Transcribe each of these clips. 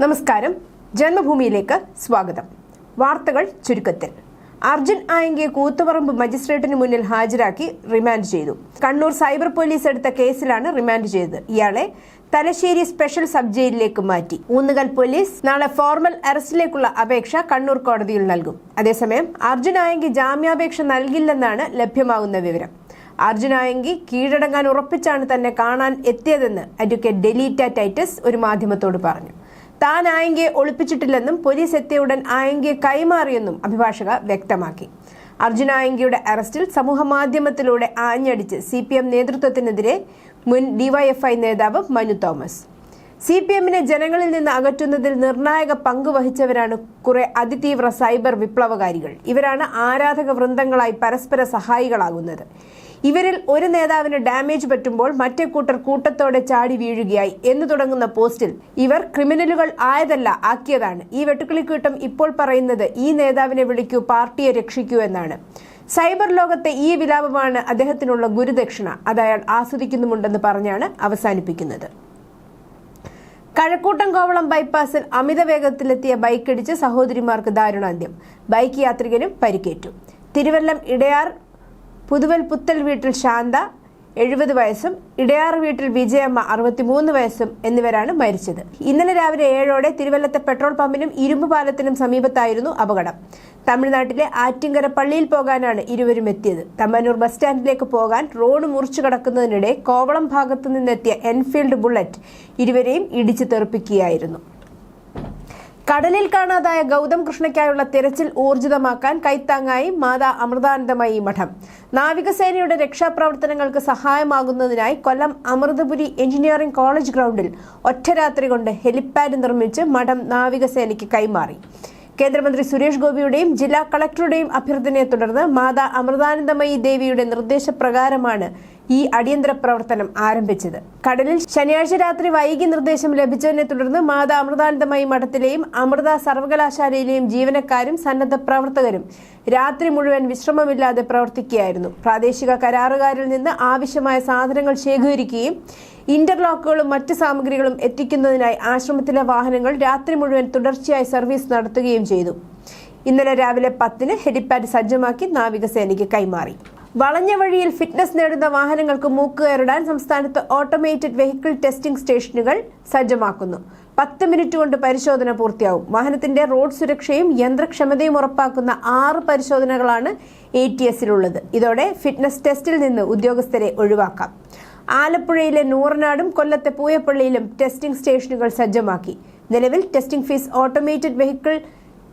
നമസ്കാരം. ജന്മഭൂമിയിലേക്ക് സ്വാഗതം. വാർത്തകൾ ചുരുക്കത്തിൽ. അർജുൻ ആയങ്കിയെ കൂത്തുപറമ്പ് മജിസ്ട്രേറ്റിന് മുന്നിൽ ഹാജരാക്കി റിമാൻഡ് ചെയ്തു. കണ്ണൂർ സൈബർ പോലീസ് എടുത്ത കേസിലാണ് റിമാൻഡ് ചെയ്തത്. ഇയാളെ തലശ്ശേരി സ്പെഷ്യൽ സബ് ജയിലിലേക്ക് മാറ്റി. ഊന്നുകൽ പോലീസ് നാളെ ഫോർമൽ അറസ്റ്റിലേക്കുള്ള അപേക്ഷ കണ്ണൂർ കോടതിയിൽ നൽകും. അതേസമയം അർജുൻ ആയങ്കി ജാമ്യാപേക്ഷ നൽകില്ലെന്നാണ് ലഭ്യമാകുന്ന വിവരം. അർജുൻ ആയങ്കി കീഴടങ്ങാൻ ഉറപ്പിച്ചാണ് തന്നെ കാണാൻ എത്തിയതെന്ന് അഡ്വക്കേറ്റ് ഡെലീറ്റ ടൈറ്റസ് ഒരു മാധ്യമത്തോട് പറഞ്ഞു. താൻ ആയങ്കിയെ ഒളിപ്പിച്ചിട്ടില്ലെന്നും പോലീസ് എത്തിയ ഉടൻ ആയങ്കിയെ കൈമാറിയെന്നും അഭിഭാഷക വ്യക്തമാക്കി. അർജുൻ ആയങ്കിയുടെ അറസ്റ്റിൽ സമൂഹമാധ്യമത്തിലൂടെ ആഞ്ഞടിച്ച് CPM നേതൃത്വത്തിനെതിരെ മുൻ DYFI നേതാവ് മനു തോമസ്. CPMനെ ജനങ്ങളിൽ നിന്ന് അകറ്റുന്നതിൽ നിർണായക പങ്ക് വഹിച്ചവരാണ് കുറെ അതിതീവ്ര സൈബർ വിപ്ലവകാരികൾ. ഇവരാണ് ആരാധക വൃന്ദങ്ങളായി പരസ്പര സഹായികളാകുന്നത്. ഇവരിൽ ഒരു നേതാവിന് ഡാമേജ് പറ്റുമ്പോൾ മറ്റേ കൂട്ടർ കൂട്ടത്തോടെ ചാടി വീഴുകയായി എന്ന് തുടങ്ങുന്ന പോസ്റ്റിൽ ഇവർ ക്രിമിനലുകൾ ആയതല്ല, ആക്കിയതാണ്. ഈ വെട്ടുക്കിളിക്കൂട്ടം ഇപ്പോൾ പറയുന്നത് ഈ നേതാവിനെ വിളിക്കൂ, പാർട്ടിയെ രക്ഷിക്കൂ എന്നാണ്. സൈബർ ലോകത്തെ ഈ വിലാപമാണ് അദ്ദേഹത്തിനുള്ള ഗുരുദക്ഷിണ. അത് അയാൾ ആസ്വദിക്കുന്നുമുണ്ടെന്ന് പറഞ്ഞാണ് അവസാനിപ്പിക്കുന്നത്. കഴക്കൂട്ടം കോവളം ബൈപ്പാസിൽ അമിത വേഗത്തിലെത്തിയ ബൈക്കിടിച്ച് സഹോദരിമാർക്ക് ദാരുണാന്ത്യം. ബൈക്ക് യാത്രികനും പരിക്കേറ്റു. തിരുവല്ലം ഇടയാർ പുതുവൽ പുത്തൽ വീട്ടിൽ ശാന്ത 70 വയസ്സും ഇടയാർ വീട്ടിൽ വിജയമ്മ 63 വയസ്സും എന്നിവരാണ് മരിച്ചത്. ഇന്നലെ രാവിലെ 7ഓടെ തിരുവല്ലത്തെ പെട്രോൾ പമ്പിനും ഇരുമ്പ് പാലത്തിനും സമീപത്തായിരുന്നു അപകടം. തമിഴ്നാട്ടിലെ ആറ്റിങ്കര പള്ളിയിൽ പോകാനാണ് ഇരുവരും എത്തിയത്. തമ്പാനൂർ ബസ് സ്റ്റാൻഡിലേക്ക് പോകാൻ റോഡ് മുറിച്ചു കടക്കുന്നതിനിടെ കോവളം ഭാഗത്തു നിന്നെത്തിയ എൻഫീൽഡ് ബുള്ളറ്റ് ഇരുവരെയും ഇടിച്ചു തെറിപ്പിക്കുകയായിരുന്നു. കടലിൽ കാണാതായ ഗൗതം കൃഷ്ണയ്ക്കായുള്ള തിരച്ചിൽ ഊർജിതമാക്കാൻ കൈത്താങ്ങായി മാതാ അമൃതാനന്ദമയി മഠം. നാവികസേനയുടെ രക്ഷാപ്രവർത്തനങ്ങൾക്ക് സഹായമാകുന്നതിനായി കൊല്ലം അമൃതപുരി എഞ്ചിനീയറിംഗ് കോളേജ് ഗ്രൗണ്ടിൽ ഒറ്റരാത്രി കൊണ്ട് ഹെലിപ്പാഡ് നിർമ്മിച്ച് മഠം നാവികസേനയ്ക്ക് കൈമാറി. കേന്ദ്രമന്ത്രി സുരേഷ് ഗോപിയുടെയും ജില്ലാ കളക്ടറുടെയും അഭ്യർത്ഥനയെ തുടർന്ന് മാതാ അമൃതാനന്ദമയി ദേവിയുടെ നിർദ്ദേശപ്രകാരമാണ് ഈ അടിയന്തര പ്രവർത്തനം ആരംഭിച്ചത്. കടലിൽ ശനിയാഴ്ച രാത്രി വൈകി നിർദ്ദേശം ലഭിച്ചതിനെ തുടർന്ന് മാതാ അമൃതാനന്ദമയി മഠത്തിലെയും അമൃത സർവകലാശാലയിലെയും ജീവനക്കാരും സന്നദ്ധ പ്രവർത്തകരും രാത്രി മുഴുവൻ വിശ്രമമില്ലാതെ പ്രവർത്തിക്കുകയായിരുന്നു. പ്രാദേശിക കരാറുകാരിൽ നിന്ന് ആവശ്യമായ സാധനങ്ങൾ ശേഖരിക്കുകയും ഇന്റർലോക്കുകളും മറ്റ് സാമഗ്രികളും എത്തിക്കുന്നതിനായി ആശ്രമത്തിലെ വാഹനങ്ങൾ രാത്രി മുഴുവൻ തുടർച്ചയായി സർവീസ് നടത്തുകയും ചെയ്തു. ഇന്നലെ രാവിലെ 10-ന് ഹെലിപ്പാഡ് സജ്ജമാക്കി നാവികസേനയ്ക്ക് കൈമാറി. വളഞ്ഞ വഴിയിൽ ഫിറ്റ്നസ് നേടുന്ന വാഹനങ്ങൾക്ക് മൂക്കുകയറിടാൻ സംസ്ഥാനത്ത് ഓട്ടോമേറ്റഡ് വെഹിക്കിൾ ടെസ്റ്റിംഗ് സ്റ്റേഷനുകൾ സജ്ജമാക്കുന്നു. 10 മിനിറ്റ് കൊണ്ട് പരിശോധന പൂർത്തിയാവും. വാഹനത്തിന്റെ റോഡ് സുരക്ഷയും യന്ത്രക്ഷമതയും ഉറപ്പാക്കുന്ന 6 പരിശോധനകളാണ് ATS-ലുള്ളത്. ഇതോടെ ഫിറ്റ്നസ് ടെസ്റ്റിൽ നിന്ന് ഉദ്യോഗസ്ഥരെ ഒഴിവാക്കാം. ആലപ്പുഴയിലെ നൂറനാടും കൊല്ലത്തെ പൂയപ്പള്ളിയിലും ടെസ്റ്റിംഗ് സ്റ്റേഷനുകൾ സജ്ജമാക്കി. നിലവിൽ testing fees automated vehicle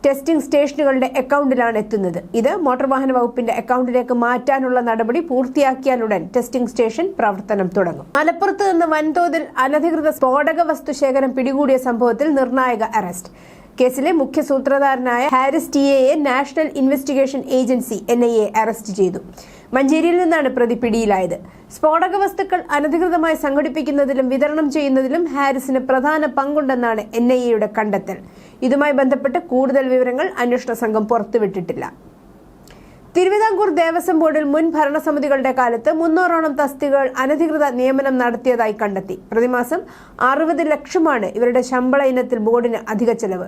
testing സ്റ്റേഷനുകളുടെ അക്കൗണ്ടിലാണ് എത്തുന്നത്. ഇത് മോട്ടോർ വാഹന വകുപ്പിന്റെ അക്കൗണ്ടിലേക്ക് മാറ്റാനുള്ള നടപടി പൂർത്തിയാക്കിയാലുടൻ ടെസ്റ്റിംഗ് സ്റ്റേഷൻ പ്രവർത്തനം തുടങ്ങും. മലപ്പുറത്ത് നിന്ന് വൻതോതിൽ അനധികൃത സ്ഫോടക വസ്തു ശേഖരം പിടികൂടിയ സംഭവത്തിൽ നിർണായക അറസ്റ്റ്. കേസിലെ മുഖ്യ സൂത്രധാരനായ ഹാരിസ് TAയെ national investigation agency NIA arrest ചെയ്തു. മഞ്ചേരിയിൽ നിന്നാണ് പ്രതി പിടിയിലായത്. സ്ഫോടക വസ്തുക്കൾ അനധികൃതമായി സംഘടിപ്പിക്കുന്നതിലും വിതരണം ചെയ്യുന്നതിലും ഹാരിസിന് പ്രധാന പങ്കുണ്ടെന്നാണ് NIAയുടെ കണ്ടെത്തൽ. ഇതുമായി ബന്ധപ്പെട്ട് കൂടുതൽ വിവരങ്ങൾ അന്വേഷണ സംഘം പുറത്തുവിട്ടിട്ടില്ല. തിരുവിതാംകൂർ ദേവസ്വം ബോർഡിൽ മുൻ ഭരണസമിതികളുടെ കാലത്ത് 300ഓളം തസ്തികകൾ അനധികൃത നിയമനം നടത്തിയതായി കണ്ടെത്തി. പ്രതിമാസം 60 ലക്ഷമാണ് ഇവരുടെ ശമ്പള ഇനത്തിൽ ബോർഡിന് അധിക ചെലവ്.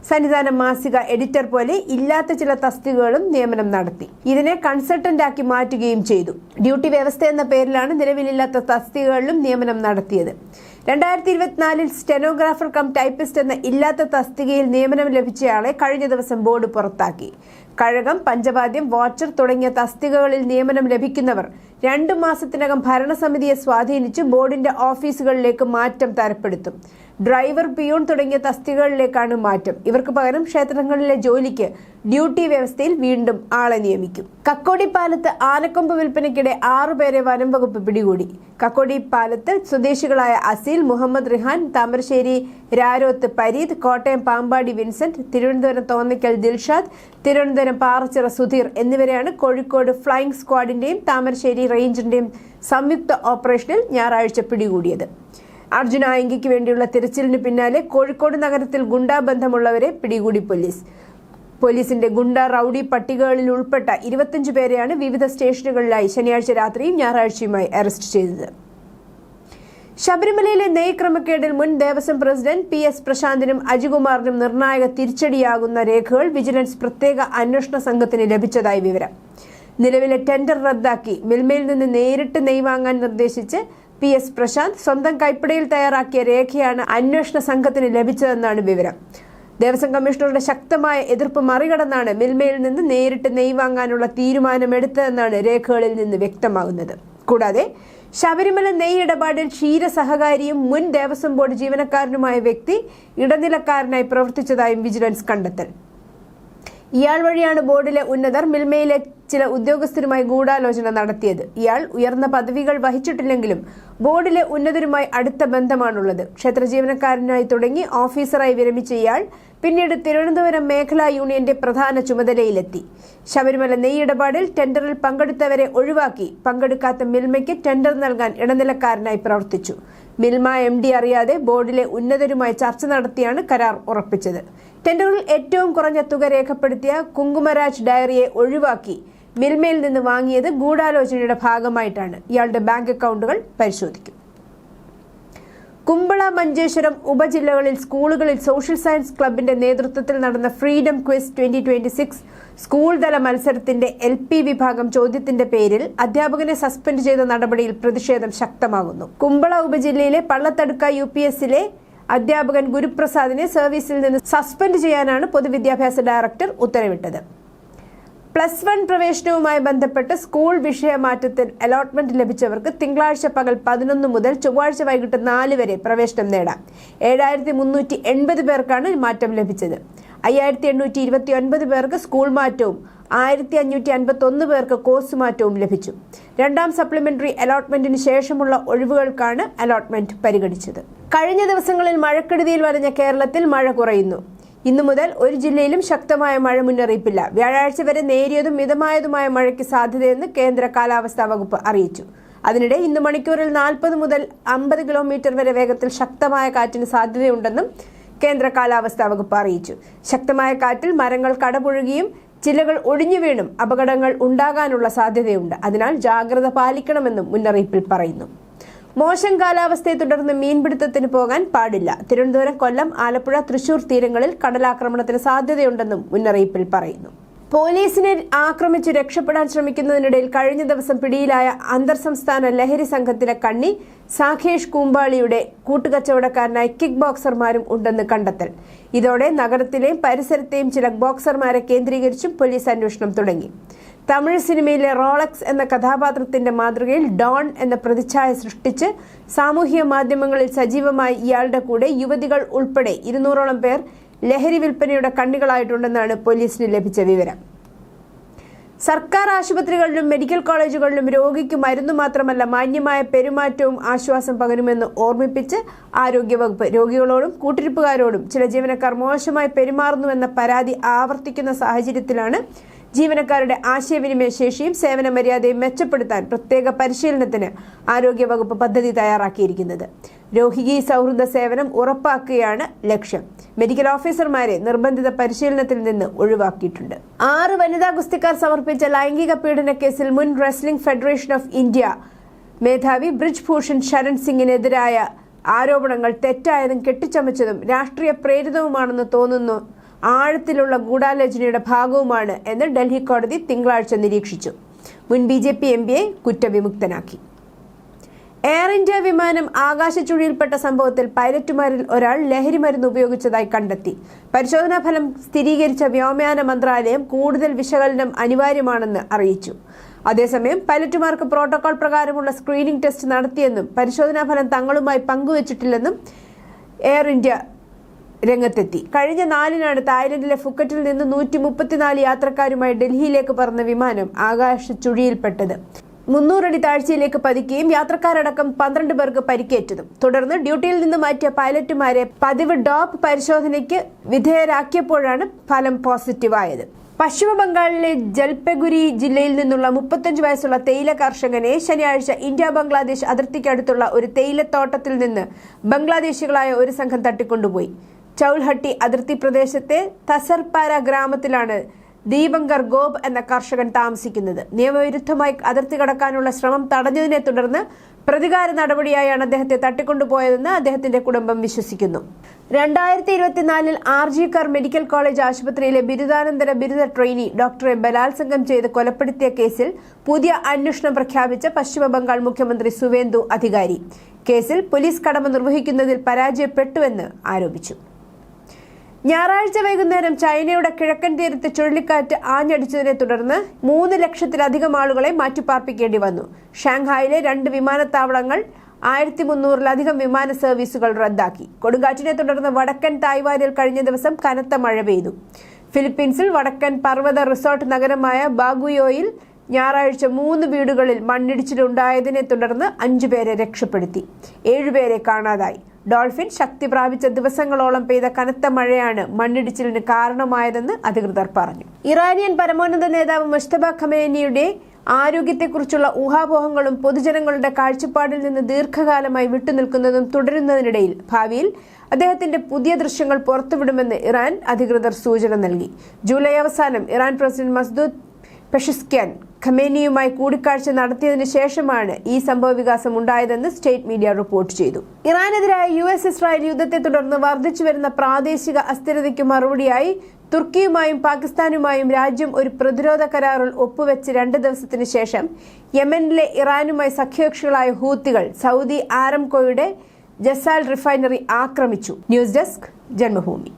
സന്നിധാന മാസിക എഡിറ്റർ പോലെ ഇല്ലാത്ത ചില തസ്തികകളും നിയമനം നടത്തി. ഇതിനെ കൺസൾട്ടന്റ് ആക്കി മാറ്റുകയും ചെയ്തു. ഡ്യൂട്ടി വ്യവസ്ഥ എന്ന പേരിലാണ് നിലവിലില്ലാത്ത തസ്തികകളിലും നിയമനം നടത്തിയത്. 2024-ൽ സ്റ്റെനോഗ്രാഫർ കം ടൈപ്പിസ്റ്റ് എന്ന ഇല്ലാത്ത തസ്തികയിൽ നിയമനം ലഭിച്ചയാളെ കഴിഞ്ഞ ദിവസം ബോർഡ് പുറത്താക്കി. കഴകം, പഞ്ചവാദ്യം, വാച്ചർ തുടങ്ങിയ തസ്തികകളിൽ നിയമനം ലഭിക്കുന്നവർ 2 മാസത്തിനകം ഭരണസമിതിയെ സ്വാധീനിച്ച് ബോർഡിന്റെ ഓഫീസുകളിലേക്ക് മാറ്റം തരപ്പെടുത്തും. ഡ്രൈവർ, പിയൂൺ തുടങ്ങിയ തസ്തികകളിലേക്കാണ് മാറ്റം. ഇവർക്ക് പകരം ക്ഷേത്രങ്ങളിലെ ജോലിക്ക് ഡ്യൂട്ടി വ്യവസ്ഥയിൽ വീണ്ടും ആളെ നിയമിക്കും. കക്കോടി പാലത്ത് ആനക്കൊമ്പ് വിൽപ്പനയ്ക്കിടെ 6 പേരെ വനം വകുപ്പ് പിടികൂടി. കക്കോടി പാലത്ത് സ്വദേശികളായ അസീൽ, മുഹമ്മദ് റിഹാൻ, താമരശ്ശേരി രാരോത്ത് പരീദ്, കോട്ടയം പാമ്പാടി വിൻസെന്റ്, തിരുവനന്തപുരം തോന്നയ്ക്കൽ ദിൽഷാദ്, തിരുവനന്തപുരം പാറച്ചിറ സുധീർ എന്നിവരെയാണ് കോഴിക്കോട് ഫ്ലൈയിംഗ് സ്ക്വാഡിന്റെയും താമരശ്ശേരി റേഞ്ചിന്റെയും സംയുക്ത ഓപ്പറേഷനിൽ ഞായറാഴ്ച പിടികൂടിയത്. അർജുൻ ആയങ്കിക്ക് വേണ്ടിയുള്ള തിരച്ചിലിന് പിന്നാലെ കോഴിക്കോട് നഗരത്തിൽ ഗുണ്ടാ ബന്ധമുള്ളവരെ പിടികൂടി പോലീസ്. പോലീസിന്റെ ഗുണ്ട റൌഡി പട്ടികകളിൽ ഉൾപ്പെട്ട 25 പേരെയാണ് വിവിധ സ്റ്റേഷനുകളിലായി ശനിയാഴ്ച രാത്രിയും ഞായറാഴ്ചയുമായി അറസ്റ്റ് ചെയ്തത്. ശബരിമലയിലെ നെയ് ക്രമക്കേടിൽ മുൻ ദേവസ്വം പ്രസിഡന്റ് PS പ്രശാന്തിനും അജികുമാറിനും നിർണായക തിരിച്ചടിയാകുന്ന രേഖകൾ വിജിലൻസ് പ്രത്യേക അന്വേഷണ സംഘത്തിന് ലഭിച്ചതായി വിവരം. നിലവിലെ ടെൻഡർ റദ്ദാക്കി മിൽമയിൽ നിന്ന് നേരിട്ട് നെയ് വാങ്ങാൻ നിർദ്ദേശിച്ച് PS പ്രശാന്ത് സ്വന്തം കൈപ്പിടിയിൽ തയ്യാറാക്കിയ രേഖയാണ് അന്വേഷണ സംഘത്തിന് ലഭിച്ചതെന്നാണ് വിവരം. ദേവസ്വം കമ്മീഷണറുടെ ശക്തമായ എതിർപ്പ് മറികടന്നാണ് മിൽമയിൽ നിന്ന് നേരിട്ട് നെയ് വാങ്ങാനുള്ള തീരുമാനമെടുത്തതെന്നാണ് രേഖകളിൽ നിന്ന് വ്യക്തമാകുന്നത്. കൂടാതെ ശബരിമല നെയ് ഇടപാടിൽ ക്ഷീരസഹകാരിയും മുൻ ദേവസ്വം ബോർഡ് ജീവനക്കാരനുമായ വ്യക്തി ഇടനിലക്കാരനായി പ്രവർത്തിച്ചതായും വിജിലൻസ് കണ്ടെത്തൽ. ഇയാൾ വഴിയാണ് ബോർഡിലെ ഉന്നതർ മിൽമയിലെ ചില ഉദ്യോഗസ്ഥരുമായി ഗൂഢാലോചന നടത്തിയത്. ഇയാൾ ഉയർന്ന പദവികൾ വഹിച്ചിട്ടില്ലെങ്കിലും ബോർഡിലെ ഉന്നതരുമായി അടുത്ത ബന്ധമാണുള്ളത്. ക്ഷേത്ര ജീവനക്കാരനായി തുടങ്ങി ഓഫീസറായി വിരമിച്ച ഇയാൾ പിന്നീട് തിരുവനന്തപുരം മേഖലാ യൂണിയന്റെ പ്രധാന ചുമതലയിലെത്തി. ശബരിമല നെയ് ഇടപാടിൽ ടെൻഡറിൽ പങ്കെടുത്തവരെ ഒഴിവാക്കി പങ്കെടുക്കാത്ത മിൽമയ്ക്ക് ടെൻഡർ നൽകാൻ ഇടനിലക്കാരനായി പ്രവർത്തിച്ചു. മിൽമ MD അറിയാതെ ബോർഡിലെ ഉന്നതരുമായി ചർച്ച നടത്തിയാണ് കരാർ ഉറപ്പിച്ചത്. ടെൻഡറിൽ ഏറ്റവും കുറഞ്ഞ തുക രേഖപ്പെടുത്തിയ കുങ്കുമരാജ് ഡയറിയെ ഒഴിവാക്കി മിൽമയിൽ നിന്ന് വാങ്ങിയത് ഗൂഢാലോചനയുടെ ഭാഗമായിട്ടാണ്. ഇയാളുടെ ബാങ്ക് അക്കൗണ്ടുകൾ പരിശോധിക്കും. കുമ്പള, മഞ്ചേശ്വരം ഉപജില്ലകളിൽ സ്കൂളുകളിൽ സോഷ്യൽ സയൻസ് ക്ലബിന്റെ നേതൃത്വത്തിൽ നടന്ന ഫ്രീഡം ക്വിസ് 2026 സ്കൂൾ തല മത്സരത്തിന്റെ LP വിഭാഗം ചോദ്യത്തിന്റെ പേരിൽ അധ്യാപകനെ സസ്പെൻഡ് ചെയ്ത നടപടിയിൽ പ്രതിഷേധം ശക്തമാകുന്നു. കുമ്പള ഉപജില്ലയിലെ പള്ളത്തടുക്ക UPSലെ അധ്യാപകൻ ഗുരുപ്രസാദിനെ സർവീസിൽ നിന്ന് സസ്പെൻഡ് ചെയ്യാനാണ് പൊതുവിദ്യാഭ്യാസ ഡയറക്ടർ ഉത്തരവിട്ടത്. +1 പ്രവേശനവുമായി ബന്ധപ്പെട്ട് സ്കൂൾ വിഷയമാറ്റത്തിൽ അലോട്ട്മെന്റ് ലഭിച്ചവർക്ക് തിങ്കളാഴ്ച പകൽ 11 മുതൽ ചൊവ്വാഴ്ച വൈകിട്ട് 4 വരെ പ്രവേശനം നേടാം. 7380 പേർക്കാണ് മാറ്റം ലഭിച്ചത്. 5829 പേർക്ക് സ്കൂൾ മാറ്റവും 1551 പേർക്ക് കോഴ്സ് മാറ്റവും ലഭിച്ചു. രണ്ടാം സപ്ലിമെന്ററി അലോട്ട്മെന്റിന് ശേഷമുള്ള ഒഴിവുകൾക്കാണ് അലോട്ട്മെന്റ് പരിഗണിച്ചത്. കഴിഞ്ഞ ദിവസങ്ങളിൽ മഴക്കെടുതിയിൽ വലഞ്ഞ കേരളത്തിൽ മഴ കുറയുന്നു. ഇന്നു മുതൽ ഒരു ജില്ലയിലും ശക്തമായ മഴ മുന്നറിയിപ്പില്ല. വ്യാഴാഴ്ച വരെ നേരിയതും മിതമായതുമായ മഴയ്ക്ക് സാധ്യതയെന്ന് കേന്ദ്ര കാലാവസ്ഥാ വകുപ്പ് അറിയിച്ചു. അതിനിടെ ഇന്ന് മണിക്കൂറിൽ 40 മുതൽ 50 കിലോമീറ്റർ വരെ വേഗത്തിൽ ശക്തമായ കാറ്റിന് സാധ്യതയുണ്ടെന്നും കേന്ദ്ര കാലാവസ്ഥാ വകുപ്പ് അറിയിച്ചു. ശക്തമായ കാറ്റിൽ മരങ്ങൾ കടപുഴകിയും ചില്ലകൾ ഒടിഞ്ഞു വീണും അപകടങ്ങൾ ഉണ്ടാകാനുള്ള സാധ്യതയുണ്ട്. അതിനാൽ ജാഗ്രത പാലിക്കണമെന്നും മുന്നറിയിപ്പിൽ പറയുന്നു. മോശം കാലാവസ്ഥയെ തുടർന്ന് മീൻപിടുത്തത്തിന് പോകാൻ പാടില്ല. തിരുവനന്തപുരം, കൊല്ലം, ആലപ്പുഴ, തൃശൂർ തീരങ്ങളിൽ കടലാക്രമണത്തിന് സാധ്യതയുണ്ടെന്നും മുന്നറിയിപ്പിൽ പറയുന്നു. പോലീസിനെ ആക്രമിച്ച് രക്ഷപ്പെടാൻ ശ്രമിക്കുന്നതിനിടയിൽ കഴിഞ്ഞ ദിവസം പിടിയിലായ അന്തർ സംസ്ഥാന ലഹരി സംഘത്തിലെ കണ്ണി സാഖേഷ് കൂമ്പാളിയുടെ കൂട്ടുകച്ചവടക്കാരനായ കിക്ക് ബോക്സർമാരും ഉണ്ടെന്ന് കണ്ടെത്തൽ. ഇതോടെ നഗരത്തിലെയും പരിസരത്തെയും ചില ബോക്സർമാരെ കേന്ദ്രീകരിച്ചും പോലീസ് അന്വേഷണം തുടങ്ങി. തമിഴ് സിനിമയിലെ റോളക്സ് എന്ന കഥാപാത്രത്തിന്റെ മാതൃകയിൽ ഡോൺ എന്ന പ്രതിച്ഛായ സൃഷ്ടിച്ച് സാമൂഹിക മാധ്യമങ്ങളിൽ സജീവമായി ഇയാളുടെ കൂടെ യുവതികൾ ഉൾപ്പെടെ 200ഓളം പേർ ലഹരി വിൽപ്പനയുടെ കണ്ണികളായിട്ടുണ്ടെന്നാണ് പോലീസിന് ലഭിച്ച വിവരം. സർക്കാർ ആശുപത്രികളിലും മെഡിക്കൽ കോളേജുകളിലും രോഗിക്ക് മരുന്നു മാത്രമല്ല മാന്യമായ പെരുമാറ്റവും ആശ്വാസം പകരുമെന്ന് ഓർമ്മിപ്പിച്ച് ആരോഗ്യവകുപ്പ് രോഗികളോടും കൂട്ടിരിപ്പുകാരോടും ചില ജീവനക്കാർ മോശമായി പെരുമാറുന്നുവെന്ന പരാതി ആവർത്തിക്കുന്ന സാഹചര്യത്തിലാണ് ജീവനക്കാരുടെ ആശയവിനിമയ ശേഷിയും സേവന മര്യാദയും മെച്ചപ്പെടുത്താൻ പ്രത്യേക പരിശീലനത്തിന് ആരോഗ്യവകുപ്പ് പദ്ധതി തയ്യാറാക്കിയിരിക്കുന്നത്. രോഗി സൗഹൃദ സേവനം ഉറപ്പാക്കുകയാണ് ലക്ഷ്യം. മെഡിക്കൽ ഓഫീസർമാരെ നിർബന്ധിത പരിശീലനത്തിൽ നിന്ന് ഒഴിവാക്കിയിട്ടുണ്ട്. 6 വനിതാ ഗുസ്തിക്കാർ സമർപ്പിച്ച ലൈംഗിക പീഡന കേസിൽ മുൻ റെസ്ലിംഗ് ഫെഡറേഷൻ ഓഫ് ഇന്ത്യ മേധാവി ബ്രിജ് ഭൂഷൺ ശരൺ സിംഗിനെതിരായ ആരോപണങ്ങൾ തെറ്റായതും കെട്ടിച്ചമച്ചതും രാഷ്ട്രീയ പ്രേരിതവുമാണെന്ന് തോന്നുന്നു ആഴത്തിലുള്ള ഗൂഢാലോചനയുടെ ഭാഗവുമാണ് എന്ന് ഡൽഹി കോടതി തിങ്കളാഴ്ച നിരീക്ഷിച്ചു. മുൻ BJP MPയെ കുറ്റവിമുക്തനാക്കി. എയർ ഇന്ത്യ വിമാനം ആകാശച്ചുഴിയിൽപ്പെട്ട സംഭവത്തിൽ പൈലറ്റുമാരിൽ ഒരാൾ ലഹരി മരുന്ന് ഉപയോഗിച്ചതായി കണ്ടെത്തി. പരിശോധനാ ഫലം സ്ഥിരീകരിച്ച വ്യോമയാന മന്ത്രാലയം കൂടുതൽ വിശകലനം അനിവാര്യമാണെന്ന് അറിയിച്ചു. അതേസമയം പൈലറ്റുമാർക്ക് പ്രോട്ടോകോൾ പ്രകാരമുള്ള സ്ക്രീനിംഗ് ടെസ്റ്റ് നടത്തിയെന്നും പരിശോധനാ ഫലം തങ്ങളുമായി പങ്കുവച്ചിട്ടില്ലെന്നും എയർ ഇന്ത്യ രംഗത്തെത്തി. കഴിഞ്ഞ 4-നാണ് തായ്ലൻഡിലെ ഫുക്കറ്റിൽ നിന്ന് 134 യാത്രക്കാരുമായി ഡൽഹിയിലേക്ക് പറന്ന വിമാനം ആകാശച്ചുഴിയിൽപ്പെട്ടത്. 300 അടി താഴ്ചയിലേക്ക് പതിക്കുകയും യാത്രക്കാരടക്കം 12 പേർക്ക് പരിക്കേറ്റതും. തുടർന്ന് ഡ്യൂട്ടിയിൽ നിന്ന് മാറ്റിയ പൈലറ്റുമാരെ പതിവ് ഡോപ്പ് പരിശോധനയ്ക്ക് വിധേയരാക്കിയപ്പോഴാണ് ഫലം പോസിറ്റീവായത്. പശ്ചിമ ബംഗാളിലെ ജൽപൈഗുരി ജില്ലയിൽ നിന്നുള്ള 35 വയസ്സുള്ള തേയില കർഷകനെ ശനിയാഴ്ച ഇന്ത്യ ബംഗ്ലാദേശ് അതിർത്തിക്കടുത്തുള്ള ഒരു തേയിലത്തോട്ടത്തിൽ നിന്ന് ബംഗ്ലാദേശികളായ ഒരു സംഘം തട്ടിക്കൊണ്ടുപോയി. ചൌൽഹട്ടി അതിർത്തി പ്രദേശത്തെ തസർപാര ഗ്രാമത്തിലാണ് ദീപങ്കർ ഗോപ് എന്ന കർഷകൻ താമസിക്കുന്നത്. നിയമവിരുദ്ധമായി അതിർത്തി കടക്കാനുള്ള ശ്രമം തടഞ്ഞതിനെ തുടർന്ന് പ്രതികാര നടപടിയായാണ് അദ്ദേഹത്തെ തട്ടിക്കൊണ്ടുപോയതെന്ന് അദ്ദേഹത്തിന്റെ കുടുംബം വിശ്വസിക്കുന്നു. 2024 RG-കർ മെഡിക്കൽ കോളേജ് ആശുപത്രിയിലെ ബിരുദാനന്തര ബിരുദ ട്രെയിനി ഡോക്ടറെ ബലാത്സംഗം ചെയ്ത് കൊലപ്പെടുത്തിയ കേസിൽ പുതിയ അന്വേഷണം പ്രഖ്യാപിച്ച പശ്ചിമ ബംഗാൾ മുഖ്യമന്ത്രി സുവേന്ദു അധികാരി കേസിൽ പോലീസ് കടമ നിർവഹിക്കുന്നതിൽ പരാജയപ്പെട്ടുവെന്ന് ആരോപിച്ചു. ഞായറാഴ്ച വൈകുന്നേരം ചൈനയുടെ കിഴക്കൻ തീരത്ത് ചുഴലിക്കാറ്റ് ആഞ്ഞടിച്ചതിനെ തുടർന്ന് 3 ലക്ഷത്തിലധികം ആളുകളെ മാറ്റിപ്പാർപ്പിക്കേണ്ടി വന്നു. ഷാങ്ഹായിലെ 2 വിമാനത്താവളങ്ങൾ 1300-ലധികം വിമാന സർവീസുകൾ റദ്ദാക്കി. കൊടുങ്കാറ്റിനെ തുടർന്ന് വടക്കൻ തായ്വാനിൽ കഴിഞ്ഞ ദിവസം കനത്ത മഴ പെയ്തു. ഫിലിപ്പീൻസിൽ വടക്കൻ പർവ്വത റിസോർട്ട് നഗരമായ ബാഗുയോയിൽ ഞായറാഴ്ച 3 വീടുകളിൽ മണ്ണിടിച്ചിലുണ്ടായതിനെ തുടർന്ന് 5 പേരെ രക്ഷപ്പെടുത്തി. 7 പേരെ കാണാതായി. ഡോൾഫിൻ ശക്തി പ്രാപിച്ച ദിവസങ്ങളോളം പെയ്ത കനത്ത മഴയാണ് മണ്ണിടിച്ചിലിന് കാരണമായതെന്ന് അധികൃതർ പറഞ്ഞു. ഇറാനിയൻ പരമോന്നത നേതാവ് മുജ്തബ ഖമേനിയുടെ ആരോഗ്യത്തെക്കുറിച്ചുള്ള ഊഹാപോഹങ്ങളും പൊതുജനങ്ങളുടെ കാഴ്ചപ്പാടിൽ നിന്ന് ദീർഘകാലമായി വിട്ടുനിൽക്കുന്നതും തുടരുന്നതിനിടയിൽ ഭാവിയിൽ അദ്ദേഹത്തിന്റെ പുതിയ ദൃശ്യങ്ങൾ പുറത്തുവിടുമെന്ന് ഇറാൻ അധികൃതർ സൂചന നൽകി. ജൂലൈ അവസാനം ഇറാൻ പ്രസിഡന്റ് മസ്ദൂദ് പെഷസ്ക്യാൻ ഖമേനിയുമായി കൂടിക്കാഴ്ച നടത്തിയതിനു ശേഷമാണ് ഈ സംഭവവികാസം ഉണ്ടായതെന്ന് സ്റ്റേറ്റ് മീഡിയ റിപ്പോർട്ട് ചെയ്തു. ഇറാനെതിരായ US-ഇസ്രായേൽ യുദ്ധത്തെ തുടർന്ന് വർദ്ധിച്ചുവരുന്ന പ്രാദേശിക അസ്ഥിരതയ്ക്ക് മറുപടിയായി തുർക്കിയുമായും പാകിസ്ഥാനുമായും രാജ്യം ഒരു പ്രതിരോധ കരാറിൽ ഒപ്പുവെച്ച് 2 ദിവസത്തിന് ശേഷം യമനിലെ ഇറാനുമായി സഖ്യകക്ഷികളായ ഹൂത്തികൾ സൗദി ആരംകോയുടെ ജസാൽ റിഫൈനറി ആക്രമിച്ചു. News desk Janmabhumi.